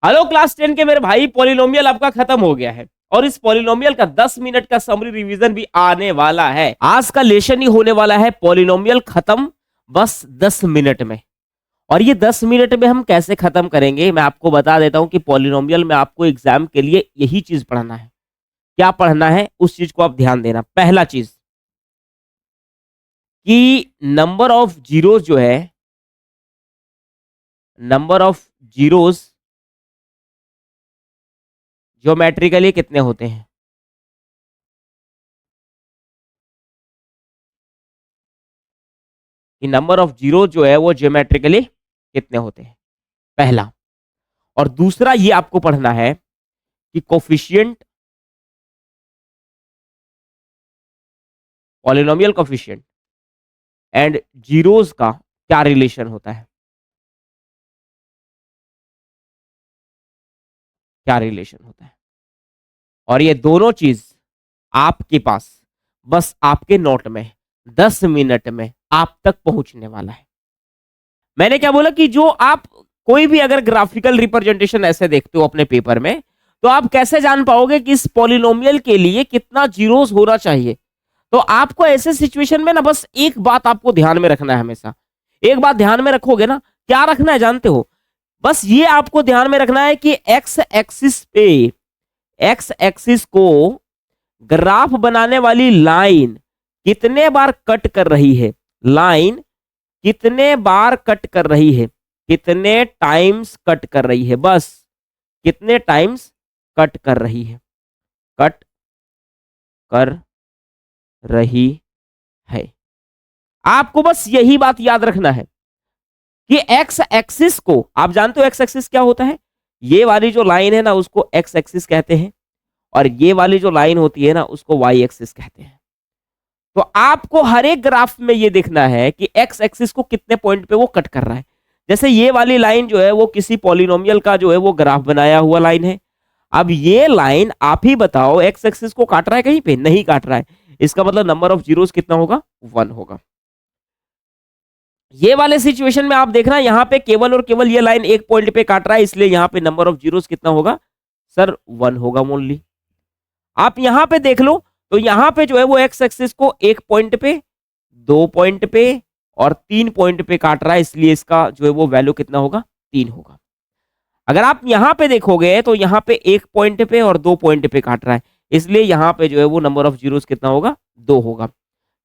Hello class 10 के मेरे भाई, पॉलिनोमियल आपका खत्म हो गया है और इस पॉलिनोमियल का 10 मिनट का समरी रिवीजन भी आने वाला है। आज का लेशन ही होने वाला है पॉलिनोमियल खत्म बस 10 मिनट में। और ये 10 मिनट में हम कैसे खत्म करेंगे मैं आपको बता देता हूं कि पॉलिनोमियल में आपको एग्जाम के लिए यही चीज पढ़ना है। क्या पढ़ना है उस चीज को आप ध्यान देना। पहला चीज कि नंबर ऑफ जीरोस जो है, नंबर ऑफ जीरोस ज्योमेट्रिकली कितने होते हैं। कि नंबर ऑफ जीरो जो है वो ज्योमेट्रिकली कितने होते हैं, पहला। और दूसरा ये आपको पढ़ना है कि coefficient, polynomial coefficient and zeros का क्या रिलेशन होता है, क्या रिलेशन होता है। और ये दोनों चीज आपके पास बस आपके नोट में 10 मिनट में आप तक पहुंचने वाला है। मैंने क्या बोला कि जो आप कोई भी अगर ग्राफिकल रिप्रेजेंटेशन ऐसे देखते हो अपने पेपर में, तो आप कैसे जान पाओगे कि इस पॉलिनोमियल के लिए कितना जीरोस होना चाहिए। तो आपको ऐसे सिचुएशन में ना बस एक बात आपको ध्यान में रखना है। हमेशा एक बात ध्यान में रखोगे ना, क्या रखना है जानते हो, बस ये आपको ध्यान में रखना है कि एक्स एक्सिस पे, एक्स एक्सिस को ग्राफ बनाने वाली लाइन कितने बार कट कर रही है, लाइन कितने बार कट कर रही है, कितने टाइम्स कट कर रही है, बस कितने टाइम्स कट कर रही है, कट कर रही है। आपको बस यही बात याद रखना है कि एक्स एक्सिस को, आप जानते हो एक्स एक्सिस क्या होता है, ये वाली जो लाइन है ना उसको एक्स एक्सिस कहते हैं और ये वाली जो लाइन होती है ना उसको वाई एक्सिस कहते हैं। तो आपको हर एक ग्राफ में ये देखना है कि एक्स एक्सिस को कितने पॉइंट पे वो कट कर रहा है। जैसे ये वाली लाइन जो है वो किसी पॉलिनोमियल का जो है वो ग्राफ बनाया हुआ लाइन है। अब ये लाइन आप ही बताओ एक्स एक्सिस को काट रहा है, कहीं पे नहीं काट रहा है। इसका मतलब नंबर ऑफ जीरोस कितना होगा, 1 होगा। ये वाले सिचुएशन में आप देखना यहाँ पे केवल और केवल ये लाइन एक पॉइंट पे काट रहा है, इसलिए यहाँ पे नंबर ऑफ जीरोस कितना होगा सर, 1 होगा ओनली। आप यहां पे देख लो तो यहां पे जो है वो एक्स एक्सिस को 1 पॉइंट पे, 2 पॉइंट पे और 3 पॉइंट पे काट रहा है, इसलिए इसका जो है वो वैल्यू कितना होगा, 3 होगा। अगर आप यहां पे देखोगे तो यहां पे 1 पॉइंट पे और 2 पॉइंट पे काट रहा है, इसलिए यहां पे जो है वो नंबर ऑफ जीरोस कितना होगा, 2 होगा।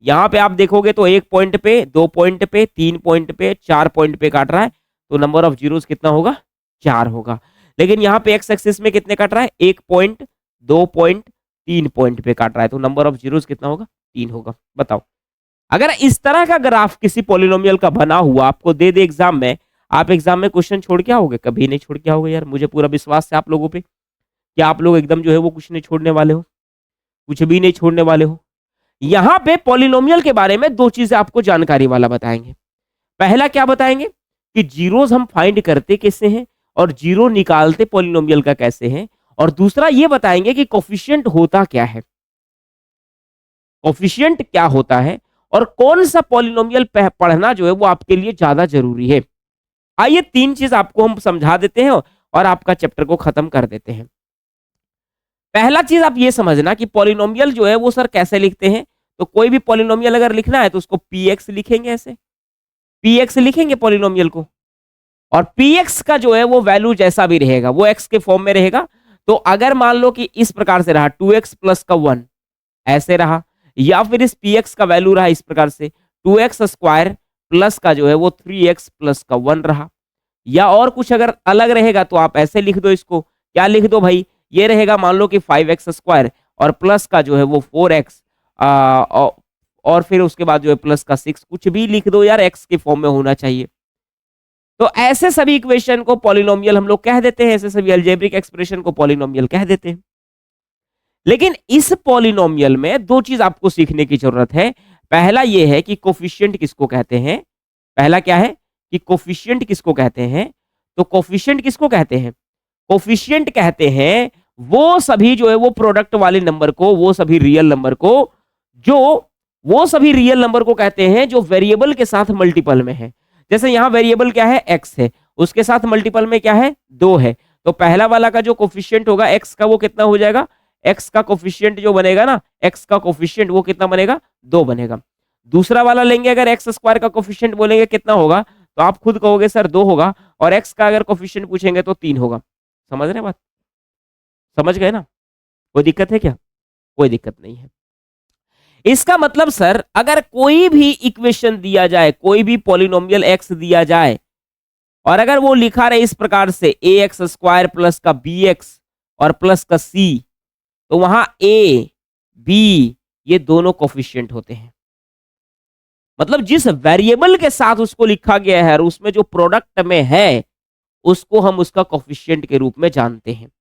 यहां पे आप देखोगे तो 1 पॉइंट पे, 2 पॉइंट पे, 3 पॉइंट पे, 4 पॉइंट पे काट रहा है, तो नंबर ऑफ जीरोस कितना होगा, 4 होगा। लेकिन यहाँ पे एक्स एक्सिस में कितने काट रहा है, 1 पॉइंट, 2 पॉइंट, 3 पॉइंट पे काट रहा है, तो नंबर ऑफ जीरोस कितना होगा, 3 होगा। बताओ अगर इस तरह का ग्राफ किसी पॉलिनोमियल का बना हुआ आपको दे दे एग्जाम में, आप एग्जाम में क्वेश्चन छोड़ के आओगे, कभी नहीं छोड़ के आओगे यार। मुझे पूरा विश्वास है आप लोगों पे कि आप लोग एकदम जो है वो कुछ नहीं छोड़ने वाले हो, कुछ भी नहीं छोड़ने वाले हो। यहां पे पॉलिनोमियल के बारे में 2 चीजें आपको जानकारी वाला बताएंगे। पहला क्या बताएंगे कि जीरोस हम फाइंड करते कैसे हैं और जीरो निकालते पॉलिनोमियल का कैसे हैं, और दूसरा ये बताएंगे कि कोफिशिएंट होता क्या है, कोफिशिएंट क्या होता है और कौन सा पॉलिनोमियल पढ़ना जो है वो आपके लिए ज्यादा जरूरी है। आइए 3 चीज आपको हम समझा देते हैं और आपका चैप्टर को खत्म कर देते हैं। पहला चीज आप ये समझना कि पॉलिनोमियल जो है वो सर कैसे लिखते हैं। तो कोई भी पॉलिनोमियल अगर लिखना है तो उसको px लिखेंगे, ऐसे px लिखेंगे पॉलिनोमियल को, और px का जो है वो वैल्यू जैसा भी रहेगा वो x के फॉर्म में रहेगा। तो अगर मान लो कि इस प्रकार से रहा 2x प्लस का 1 ऐसे रहा, या फिर इस px का वैल्यू रहा इस प्रकार से 2x स्क्वायर प्लस का जो है वो 3x प्लस का 1 रहा, या और कुछ अगर अलग रहेगा तो आप ऐसे लिख दो इसको। क्या लिख दो भाई, ये रहेगा मान लो कि 5x स्क्वायर और प्लस का जो है वो 4x और फिर उसके बाद जो है प्लस का 6, कुछ भी लिख दो यार, x के फॉर्म में होना चाहिए। तो ऐसे सभी इक्वेशन को पॉलिनोमियल हम लोग कह देते हैं, ऐसे सभी अलजेब्रिक एक्सप्रेशन को पॉलिनोमियल कह देते हैं। लेकिन इस पॉलिनोमियल में 2 चीज आपको सीखने की जरूरत है। पहला ये है कि कोफिशिएंट किसको कहते हैं, पहला क्या है कि कोफिशिएंट किसको कहते हैं। तो कोफिशिएंट किसको कहते हैं, कोफिशिएंट कहते हैं वो सभी जो है वो प्रोडक्ट वाले नंबर को, वो सभी रियल नंबर को, जो वो सभी रियल नंबर को कहते हैं जो वेरिएबल के साथ मल्टीपल में है। जैसे यहां वेरिएबल क्या है, x है, उसके साथ मल्टीपल में क्या है, 2 है, तो पहला वाला का जो कोफिशिएंट होगा एक्स का, वो कितना हो जाएगा, एक्स का कोफिशिएंट जो बनेगा ना, एक्स का कोफिशिएंट वो कितना बनेगा, 2 बनेगा। दूसरा वाला लेंगे अगर एक्स स्क्वायर का कोफिशिएंट बोलेंगे कितना होगा, तो आप खुद कहोगे सर 2 होगा, और एक्स का अगर कोफिशिएंट पूछेंगे तो 3 होगा। समझ रहे बात, समझ गए ना? कोई दिक्कत है क्या? कोई दिक्कत नहीं है। इसका मतलब सर अगर कोई भी इक्वेशन दिया जाए, कोई भी पॉलिनोमियल एक्स दिया जाए, और अगर वो लिखा रहे इस प्रकार से ए एक्स स्क्वायर प्लस का बी एक्स और प्लस का सी, तो वहां ए बी ये दोनों कोफिशिएंट होते हैं। मतलब जिस वेरिएबल के साथ उसको लिखा गया है और उसमें जो प्रोडक्ट में है, उसको हम उसका कोफिशिएंट के रूप में जानते हैं।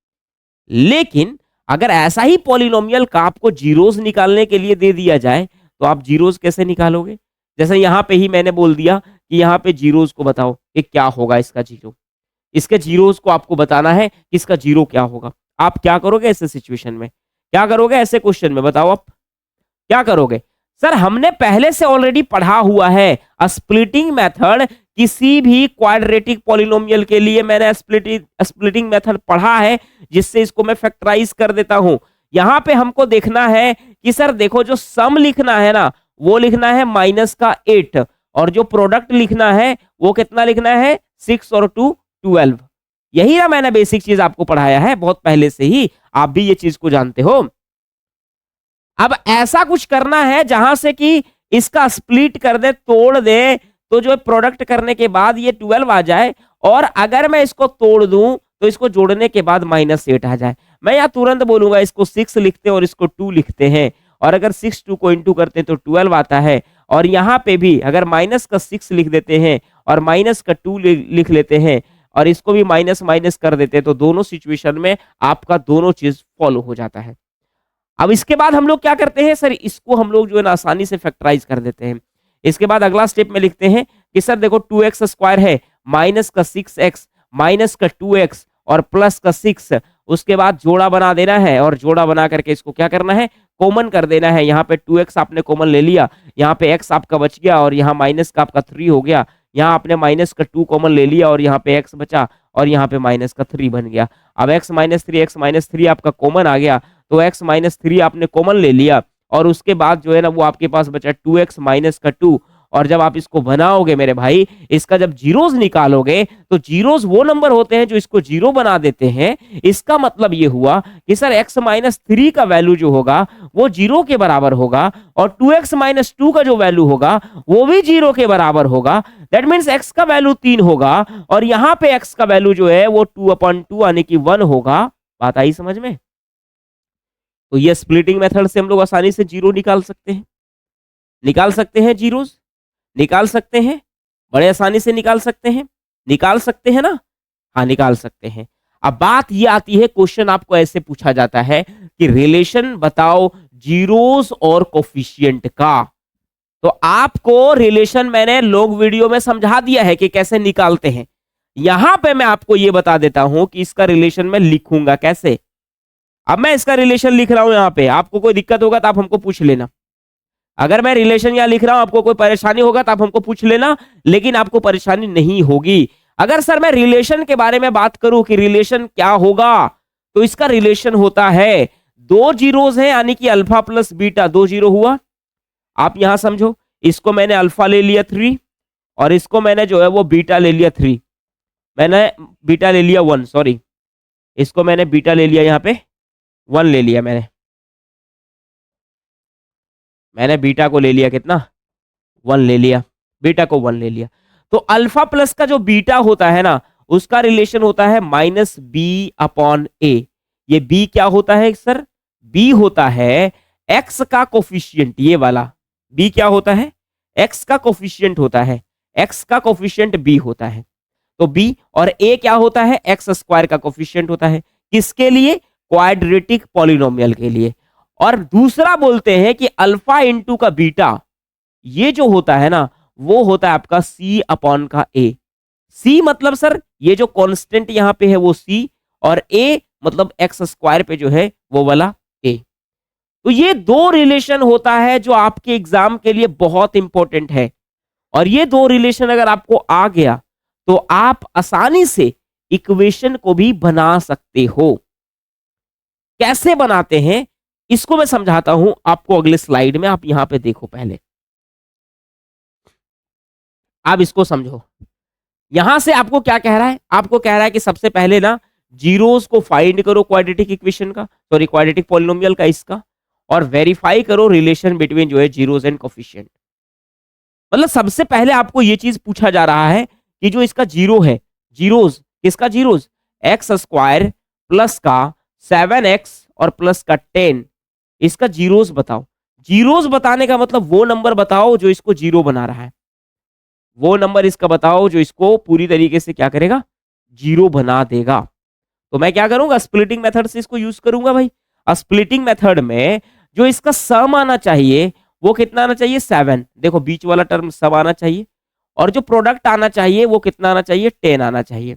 लेकिन अगर ऐसा ही पॉलिनोमियल का आपको जीरोस निकालने के लिए दे दिया जाए, तो आप जीरोस कैसे निकालोगे? जैसे यहां पे ही मैंने बोल दिया कि यहाँ पे जीरोस को बताओ कि क्या होगा इसका जीरो, इसके जीरोस को आपको बताना है कि इसका जीरो क्या होगा। आप क्या करोगे ऐसे सिचुएशन में, क्या करोगे ऐसे क्वेश्चन में, बताओ आप क्या करोगे? सर हमने पहले से ऑलरेडी पढ़ा हुआ है स्प्लिटिंग मेथड, किसी भी क्वाड्रेटिक पॉलिनोमियल के लिए मैंने स्प्लिटिंग मेथड पढ़ा है, जिससे इसको मैं फैक्टराइज कर देता हूं। यहां पे हमको देखना है कि सर देखो जो सम लिखना है ना, वो लिखना है माइनस का 8, और जो प्रोडक्ट लिखना है वो कितना लिखना है, 6 और 2 12। यही ना मैंने बेसिक चीज आपको पढ़ाया है बहुत पहले से ही, आप भी ये चीज को जानते हो। अब ऐसा कुछ करना है जहां से कि इसका स्प्लिट कर दे, तोड़ दे, तो जो प्रोडक्ट करने के बाद ये 12 आ जाए, और अगर मैं इसको तोड़ दूं तो इसको जोड़ने के बाद -8 आ जाए। मैं यहाँ तुरंत बोलूंगा इसको 6 लिखते हैं और इसको 2 लिखते हैं, और अगर 6 2 को इंटू करते हैं तो 12 आता है। और यहाँ पे भी अगर माइनस का 6 लिख देते हैं और माइनस का 2 लिख लेते हैं, और इसको भी माइनस माइनस कर देते हैं, तो दोनों सिचुएशन में आपका दोनों चीज फॉलो हो जाता है। अब इसके बाद हम लोग क्या करते हैं सर, इसको हम लोग जो है ना आसानी से फैक्टराइज कर देते हैं। इसके बाद अगला स्टेप में लिखते हैं कि सर देखो 2x स्क्वायर है, माइनस का 6x, माइनस का 2x और प्लस का 6, उसके बाद जोड़ा बना देना है, और जोड़ा बना करके इसको क्या करना है, कॉमन कर देना है। यहाँ पे 2x आपने कॉमन ले लिया, यहाँ पे x आपका बच गया, और यहाँ माइनस का आपका 3 हो गया। यहाँ आपने माइनस का 2 कॉमन ले लिया, और यहाँ पे x बचा, और यहाँ पे माइनस का 3 बन गया। अब x माइनस 3 आपका कॉमन आ गया, तो x माइनस 3 आपने कॉमन ले लिया, और उसके बाद जो है ना वो आपके पास बचा 2x माइनस का 2। और जब आप इसको बनाओगे मेरे भाई, इसका जब जीरोस निकालोगे, तो जीरोस वो नंबर होते हैं जो इसको जीरो बना देते हैं। इसका मतलब ये हुआ कि सर x माइनस 3 का वैल्यू जो होगा वो जीरो के बराबर होगा, और 2x माइनस 2 का जो वैल्यू होगा वो भी जीरो के बराबर होगा। दैट मीन्स x का वैल्यू 3 होगा, और यहाँ पे x का वैल्यू जो है वो 2/2 यानी कि 1 होगा। बात आई समझ में? तो ये स्प्लिटिंग मेथड से हम लोग आसानी से जीरो निकाल सकते हैं, निकाल सकते हैं जीरोस, निकाल सकते हैं, बड़े आसानी से निकाल सकते हैं, निकाल सकते हैं ना? हाँ निकाल सकते हैं। अब बात ये आती है, क्वेश्चन आपको ऐसे पूछा जाता है कि रिलेशन बताओ जीरोस और कोफिशिएंट का। तो आपको रिलेशन मैंने लॉन्ग वीडियो में समझा दिया है कि कैसे निकालते हैं। यहां पे मैं आपको ये बता देता हूं कि इसका रिलेशन मैं लिखूंगा कैसे। अब मैं इसका रिलेशन लिख रहा हूं यहां पे, आपको कोई दिक्कत होगा तो आप हमको पूछ लेना। अगर मैं रिलेशन यहां लिख रहा हूं, आपको कोई परेशानी होगा तो आप हमको पूछ लेना, लेकिन आपको परेशानी नहीं होगी। अगर सर मैं रिलेशन के बारे में बात करूं कि रिलेशन क्या होगा, तो इसका रिलेशन होता है, 2 जीरोस हैं यानी कि अल्फा प्लस बीटा, 2 जीरो हुआ। आप यहां समझो, इसको मैंने अल्फा ले लिया 3, और इसको मैंने जो है वो बीटा ले लिया 3, मैंने बीटा ले लिया 1, सॉरी, इसको मैंने बीटा ले लिया, यहाँ पे 1 ले लिया, मैंने बीटा को ले लिया कितना, 1 ले लिया, बीटा को 1 ले लिया। तो अल्फा प्लस का जो बीटा होता है ना, उसका रिलेशन होता है -b/a। ये b क्या होता है सर, b होता है x का कोफिशिएंट, ये वाला b क्या होता है, x का कोफिशिएंट होता है, x का कोफिशिएंट b होता है। तो b और a क्या होता है, x स्क्वायर का कोफिशिएंट होता है। किसके लिए, क्वाड्रेटिक पॉलिनोमियल के लिए। और दूसरा बोलते हैं कि अल्फा इंटू का बीटा, ये जो होता है ना वो होता है आपका c/a। c मतलब सर ये जो कांस्टेंट यहां पे है वो c, और a मतलब x स्क्वायर पे जो है वो वाला a। तो ये 2 रिलेशन होता है जो आपके एग्जाम के लिए बहुत इंपॉर्टेंट है, और ये 2 रिलेशन अगर आपको आ गया तो आप आसानी से इक्वेशन को भी बना सकते हो। कैसे बनाते हैं इसको मैं समझाता हूं आपको अगले स्लाइड में। आप यहां पे देखो, पहले आप इसको समझो। यहां से आपको क्या कह रहा है, आपको कह रहा है कि सबसे पहले ना जीरोस को फाइंड करो क्वाड्रेटिक इक्वेशन का, सॉरी क्वाड्रेटिक पॉलिनोमियल का इसका, और वेरीफाई करो रिलेशन बिटवीन जो है जीरोस एंड कोफिशिएंट। मतलब सबसे पहले आपको ये चीज पूछा जा रहा है कि जो इसका जीरो है, जीरोस किसका, जीरोस एक्स स्क्वायर प्लस का 7x और प्लस का 10, इसका जीरोस बताओ। जीरोस बताने का मतलब वो नंबर बताओ जो इसको जीरो बना रहा है, वो नंबर इसका बताओ जो इसको पूरी तरीके से क्या करेगा, जीरो बना देगा। तो मैं क्या करूंगा, स्प्लिटिंग मेथड से इसको यूज करूंगा भाई। स्प्लिटिंग मेथड में जो इसका सम आना चाहिए वो कितना आना चाहिए, 7। देखो बीच वाला टर्म सम आना चाहिए, और जो प्रोडक्ट आना चाहिए वो कितना आना चाहिए, 10 आना चाहिए।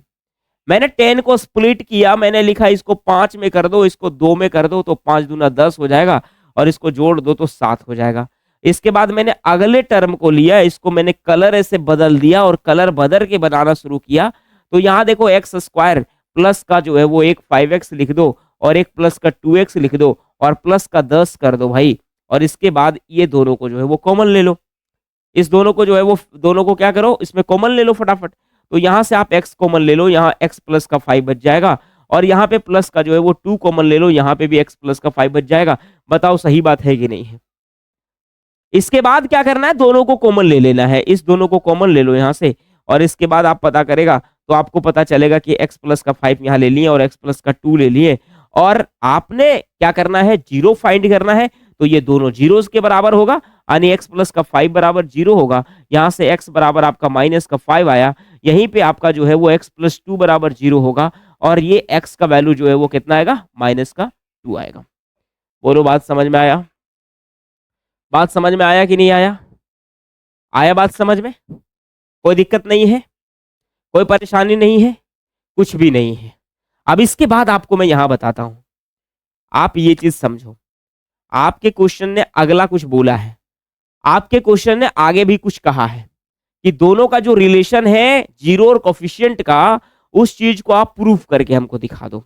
मैंने 10 को स्प्लिट किया, मैंने लिखा इसको 5 में कर दो, इसको 2 में कर दो, तो 5 दूना 10 हो जाएगा, और इसको जोड़ दो तो 7 हो जाएगा। इसके बाद मैंने अगले टर्म को लिया, इसको मैंने कलर ऐसे बदल दिया और कलर बदल के बनाना शुरू किया। तो यहाँ देखो एक्स स्क्वायर प्लस का जो है वो एक 5x लिख दो, और एक प्लस का 2x लिख दो, और प्लस का 10 कर दो भाई। और इसके बाद ये दोनों को जो है वो कॉमन ले लो, इस दोनों को जो है वो दोनों को क्या करो, इसमें कॉमन ले लो फटाफट। तो यहां से आप x कॉमन ले लो, यहाँ x प्लस का 5 बच जाएगा, और यहाँ पे प्लस का जो है वो 2 कॉमन ले लो, यहाँ पे भी x प्लस का 5 बच जाएगा। बताओ सही बात है कि नहीं है। इसके बाद क्या करना है, दोनों को कॉमन ले लेना है, इस दोनों को कॉमन ले लो यहाँ से, और इसके बाद आप पता करेगा तो आपको पता चलेगा कि x प्लस का 5 यहाँ ले लिए और x प्लस का 2 ले लिए, और आपने क्या करना है, जीरो फाइंड करना है। तो ये दोनों जीरोस के बराबर होगा, यानी x प्लस का 5 बराबर जीरो होगा। यहाँ से x बराबर आपका माइनस का 5 आया, यहीं पे आपका जो है वो x प्लस 2 बराबर जीरो होगा, और ये x का वैल्यू जो है वो कितना आएगा, माइनस का 2 आएगा। बोलो बात समझ में आया, बात समझ में आया कि नहीं आया, आया बात समझ में, कोई दिक्कत नहीं है, कोई परेशानी नहीं है, कुछ भी नहीं है। अब इसके बाद आपको मैं यहां बताता हूं, आप ये चीज समझो। आपके क्वेश्चन ने अगला कुछ बोला है, आपके क्वेश्चन ने आगे भी कुछ कहा है कि दोनों का जो रिलेशन है जीरो और कोफिशिएंट का, उस चीज को आप प्रूफ करके हमको दिखा दो।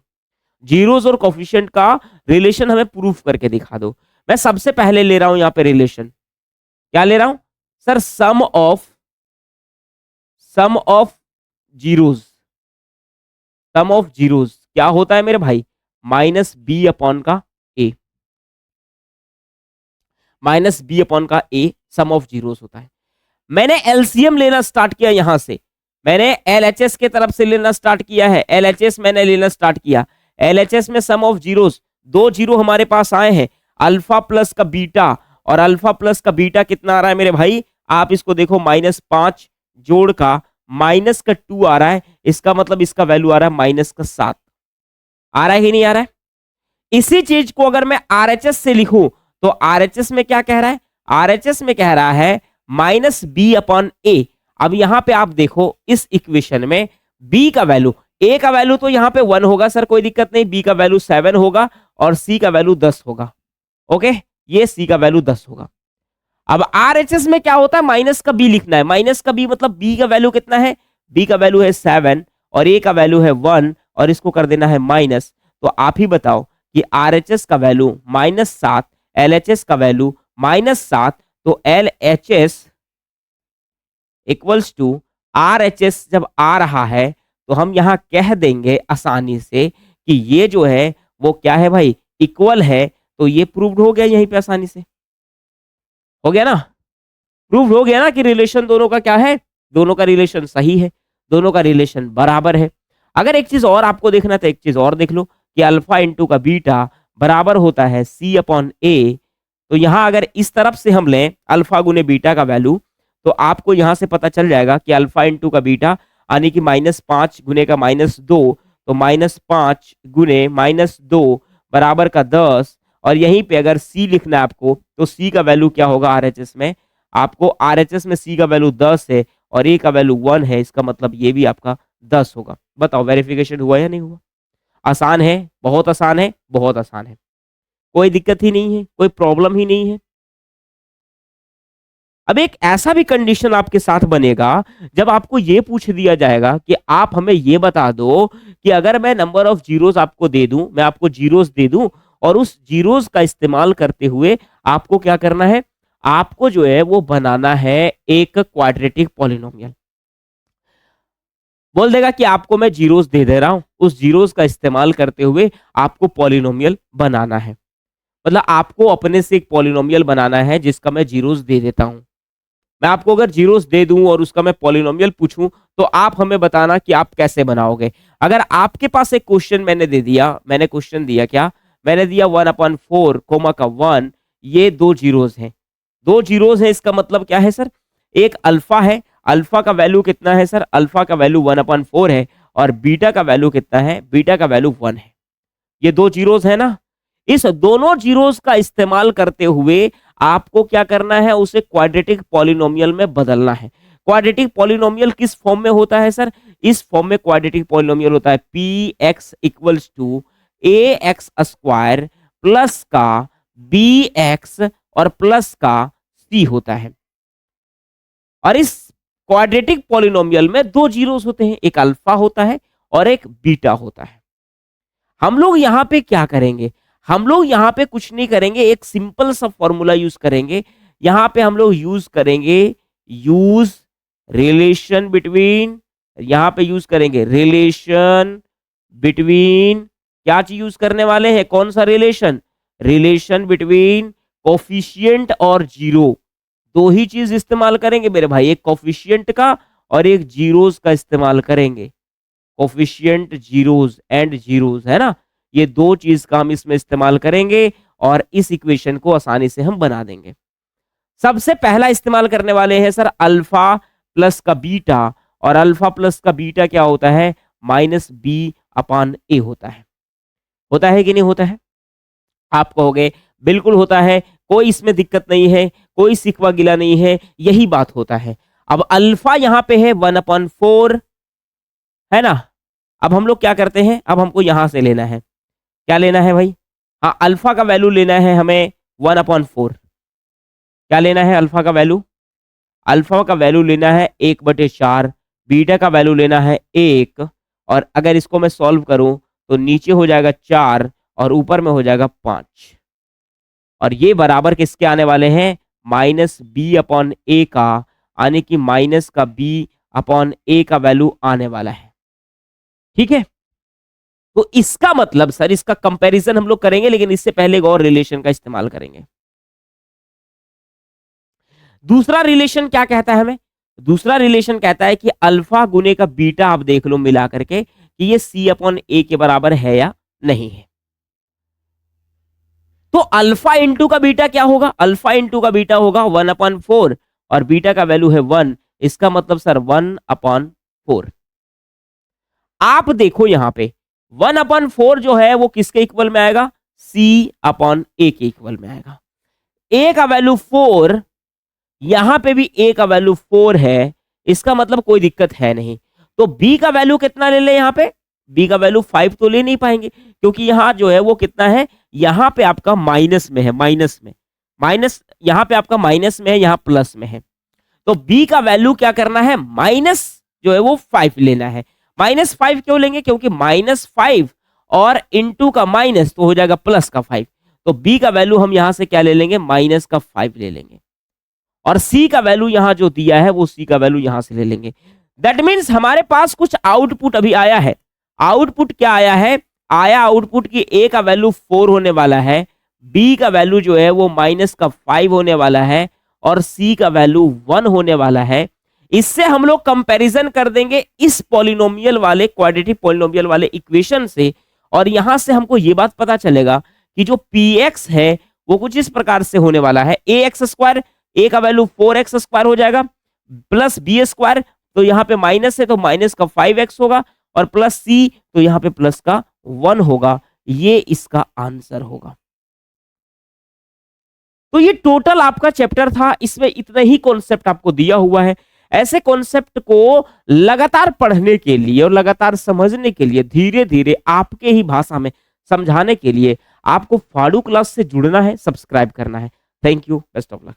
जीरोस और कोफिशिएंट का रिलेशन हमें प्रूफ करके दिखा दो। मैं सबसे पहले ले रहा हूं यहां पे रिलेशन, क्या ले रहा हूं sir, sum of zeros, sum of zeros क्या होता है मेरे भाई, माइनस बी अपॉन का ए, माइनस बी अपॉन का ए सम ऑफ जीरोस होता है। मैंने एलसीएम लेना स्टार्ट किया, यहां से मैंने एलएचएस के तरफ से लेना स्टार्ट किया है, एलएचएस मैंने लेना स्टार्ट किया। एलएचएस में सम ऑफ जीरोस, दो जीरो हमारे पास आए हैं, अल्फा प्लस का बीटा, और अल्फा प्लस का बीटा कितना आ रहा है मेरे भाई, आप इसको देखो -5 जोड़ का -2 आ रहा है, इसका मतलब इसका वैल्यू आ रहा है -7। आ रहा है कि नहीं आ रहा है। इसी चीज को अगर मैं आरएचएस से लिखूं तो आरएचएस में क्या कह रहा है, आरएचएस में कह रहा है माइनस बी अपॉन ए। अब यहां पे आप देखो इस इक्वेशन में बी का वैल्यू, ए का वैल्यू तो यहां पे 1 होगा सर, कोई दिक्कत नहीं, बी का वैल्यू 7 होगा, और सी का वैल्यू 10 होगा। ओके, ये सी का वैल्यू 10 होगा। अब आरएचएस में क्या होता है, माइनस का बी लिखना है, माइनस का बी मतलब बी का वैल्यू कितना है, बी का वैल्यू है 7 और ए का वैल्यू है 1, और इसको कर देना है माइनस। तो आप ही बताओ कि आरएचएस का वैल्यू -7, एलएचएस का वैल्यू -7, तो एलएचएस इक्वल्स टू आरएचएस जब आ रहा है तो हम यहां कह देंगे आसानी से कि ये जो है वो क्या है भाई, इक्वल है। तो ये प्रूव्ड हो गया यहीं पे आसानी से, हो गया ना, प्रूव्ड हो गया ना कि रिलेशन दोनों का क्या है, दोनों का रिलेशन सही है, दोनों का रिलेशन बराबर है। अगर एक चीज और आपको देखना तो एक चीज और देख लो कि अल्फा इंटू का बीटा बराबर होता है सी अपॉन ए। तो यहां अगर इस तरफ से हम लें अल्फा गुने बीटा का वैल्यू, तो आपको यहां से पता चल जाएगा कि अल्फा इंटू का बीटा यानी कि -5 गुने का -2, तो -5 गुने -2 बराबर का 10। और यहीं पे अगर सी लिखना है आपको तो सी का वैल्यू क्या होगा आरएचएस में, आपको आरएचएस में सी का वैल्यू 10 है और ए का वैल्यू 1 है, इसका मतलब ये भी आपका 10 होगा। बताओ वेरिफिकेशन हुआ या नहीं हुआ। आसान है, बहुत आसान है, बहुत आसान है, कोई दिक्कत ही नहीं है, कोई प्रॉब्लम ही नहीं है। अब एक ऐसा भी कंडीशन आपके साथ बनेगा जब आपको ये पूछ दिया जाएगा कि आप हमें ये बता दो कि अगर मैं नंबर ऑफ जीरोस आपको दे दूं, मैं आपको जीरोस दे दूं और उस जीरोस का इस्तेमाल करते हुए आपको क्या करना है, आपको जो है वो बनाना है एक क्वाड्रेटिक पॉलिनोमियल। बोल देगा कि आपको मैं जीरोस दे दे रहा हूं, उस जीरोस का इस्तेमाल करते हुए आपको पॉलिनोमियल बनाना है। मतलब आपको अपने से एक पॉलिनोमियल बनाना है जिसका मैं जीरोस दे देता हूं। मैं आपको अगर जीरोस दे दूं और उसका मैं पॉलिनोमियल पूछूं तो आप हमें बताना कि आप कैसे बनाओगे। अगर आपके पास एक क्वेश्चन मैंने दे दिया, मैंने क्वेश्चन दिया क्या, मैंने दिया 1/4 कोमा का 1, ये दो जीरोस हैं, दो जीरोस हैं, इसका मतलब क्या है सर, एक अल्फा है, अल्फा का वैल्यू कितना है सर, अल्फा का वैल्यू 1/4 है और बीटा का वैल्यू कितना है, बीटा का वैल्यू 1 है। ये दो जीरोस है ना, इस दोनों जीरोस का इस्तेमाल करते हुए आपको क्या करना है, उसे क्वाड्रेटिक पॉलिनोमियल में बदलना है। क्वाड्रेटिक पॉलिनोमियल किस फॉर्म में होता है सर, इस फॉर्म में क्वाड्रेटिक पॉलिनोमियल होता है P X equals to A X square plus का बी एक्स और प्लस का सी होता है। और इस क्वाड्रेटिक पॉलिनोमियल में दो जीरोस होते हैं, एक अल्फा होता है और एक बीटा होता है। हम लोग यहाँ पे क्या करेंगे, हम लोग यहाँ पे कुछ नहीं करेंगे, एक सिंपल सा फॉर्मूला यूज करेंगे। यहाँ पे हम लोग यूज करेंगे यूज रिलेशन बिटवीन, यहाँ पे यूज करेंगे रिलेशन बिटवीन, क्या चीज यूज करने वाले हैं, कौन सा रिलेशन, रिलेशन बिटवीन कोफिशिएंट और जीरो। दो ही चीज इस्तेमाल करेंगे मेरे भाई, एक कोफिशिएंट का और एक जीरोस का इस्तेमाल करेंगे। कोफिशिएंट जीरोस एंड जीरोस है ना, ये दो चीज का हम इसमें इस्तेमाल करेंगे और इस इक्वेशन को आसानी से हम बना देंगे। सबसे पहला इस्तेमाल करने वाले हैं सर अल्फा प्लस का बीटा, और अल्फा प्लस का बीटा क्या होता है, माइनस बी अपान ए होता है कि नहीं होता है, आप कहोगे बिल्कुल होता है, कोई इसमें दिक्कत नहीं है, कोई सिकवा गिला नहीं है, यही बात होता है। अब अल्फा यहां पे है 1/4 है ना, अब हम लोग क्या करते हैं, अब हमको यहां से लेना है, क्या लेना है भाई, हाँ अल्फा का वैल्यू लेना है हमें 1/4, क्या लेना है अल्फा का वैल्यू, अल्फा का वैल्यू लेना है 1/4, बीटा का वैल्यू लेना है 1, और अगर इसको मैं सॉल्व करूं तो नीचे हो जाएगा 4 और ऊपर में हो जाएगा 5, और ये बराबर किसके आने वाले हैं, माइनस बी अपॉन ए का, यानी कि माइनस का बी अपॉन ए का वैल्यू आने वाला है। ठीक है, तो इसका मतलब सर, इसका कंपैरिजन हम लोग करेंगे, लेकिन इससे पहले एक और रिलेशन का इस्तेमाल करेंगे। दूसरा रिलेशन क्या कहता है हमें, दूसरा रिलेशन कहता है कि अल्फा गुने का बीटा आप देख लो मिला करके कि ये सी अपॉन ए के बराबर है या नहीं है। तो अल्फा इंटू का बीटा क्या होगा, अल्फा इंटू का बीटा होगा 1/4 और बीटा का वैल्यू है 1, इसका मतलब सर 1/4। आप देखो यहां पे 1/4 जो है वो किसके इक्वल में आएगा, सी अपॉन ए के इक्वल में आएगा। ए का वैल्यू 4, यहां पे भी ए का वैल्यू 4 है, इसका मतलब कोई दिक्कत है नहीं। तो बी का वैल्यू कितना ले ले, यहां पे बी का वैल्यू 5 तो ले नहीं पाएंगे, क्योंकि यहां जो है वो कितना है, यहां पे आपका माइनस में है, माइनस में, माइनस यहां पे आपका माइनस में है, यहां प्लस में है। तो बी का वैल्यू क्या करना है, माइनस जो है वो 5 लेना है। -5 क्यों लेंगे, क्योंकि -5 और इंटू का माइनस तो हो जाएगा प्लस का 5, तो बी का वैल्यू हम यहां से क्या ले लेंगे, माइनस का 5 ले लेंगे, और सी का वैल्यू यहां जो दिया है वो सी का वैल्यू यहां से ले लेंगे। दैट मीन्स हमारे पास कुछ आउटपुट अभी आया है। आउटपुट क्या आया है, आया आउटपुट की ए का वैल्यू 4 होने वाला है, बी का वैल्यू जो है वो माइनस का 5 होने वाला है, और सी का वैल्यू 1 होने वाला है। इससे हम लोग कंपैरिजन कर देंगे इस पॉलिनोमियल वाले, क्वाड्रेटिक पॉलिनोमियल वाले इक्वेशन से, और यहां से हमको ये बात पता चलेगा कि जो px है वो कुछ इस प्रकार से होने वाला है, ax², ए का वैल्यू 4x² हो जाएगा, प्लस b², तो यहाँ पे माइनस है तो माइनस का 5x होगा, और प्लस सी तो यहाँ पे प्लस का 1 होगा। ये इसका आंसर होगा। तो ये टोटल आपका चैप्टर था, इसमें इतना ही कॉन्सेप्ट आपको दिया हुआ है। ऐसे कॉन्सेप्ट को लगातार पढ़ने के लिए और लगातार समझने के लिए, धीरे धीरे आपके ही भाषा में समझाने के लिए आपको फाड़ू क्लास से जुड़ना है, सब्सक्राइब करना है। Thank you, best of luck.